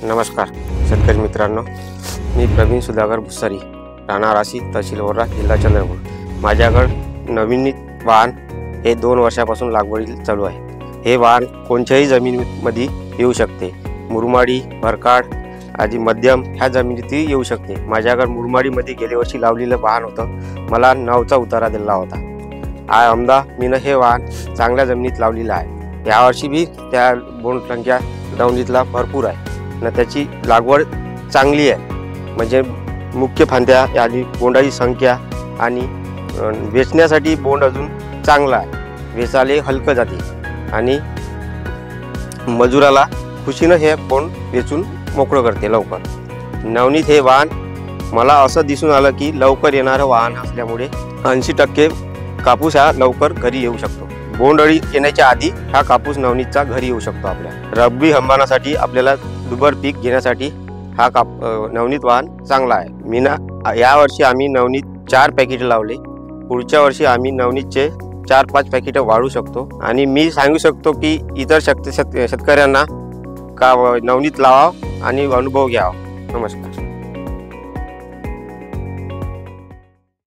नमस्कार शेतकरी मित्रांनो, मी प्रवीण सुधाकर भुसारी, राहणार राशी, तहसील ओर्हा, जिल्हा चंद्रपूर। माझ्याकडे नवीन वाहन हे 2 वर्षापासून लागवडी चालू आहे। हे वाहन कोणत्याही जमिनीमध्ये येऊ शकते। मुरमाडी, भरकाड आदी मध्यम ह्या जमिनीतही येऊ शकते। माझ्याकडे मुरमाडीमध्ये गेल्या वर्षी लावलेलं वाहन होतं, मला 9चा उतारा दिला होता। आमदा मीनं हे वाहन चांगल्या जमिनीत लावलेलं आहे। यावर्षी बी त्या बोंड संख्या दावणीतला भरपूर आहे ना, त्याची लागवड चांगली आहे। म्हणजे मुख्य फांद्या आणि बोंडाची संख्या आणि वेचण्यासाठी बोंड अजून चांगला आहे। वेचाले हलकं जाते आणि मजुराला खुशीनं हे बोंड वेचून मोकळं करते लवकर। नवनीत हे वाहन मला असं दिसून आलं की लवकर येणारं वाहन असल्यामुळे 80% कापूस हा लवकर घरी येऊ शकतो। बोंडअळी येण्याच्या आधी हा कापूस नवनीतचा घरी येऊ शकतो। आपल्या रब्बी हंगामासाठी आपल्याला दुबार पीक घेण्यासाठी हा नवनीत वाहन चांगला आहे। यावर्षी आम्ही नवनीत 4 पॅकेट लावले। पुढच्या वर्षी आम्ही नवनीतचे 4-5 पॅकेट वाढू शकतो। आणि मी सांगू शकतो की इतर शेतकऱ्यांना का नवनीत लावावं आणि अनुभव घ्यावा। नमस्कार।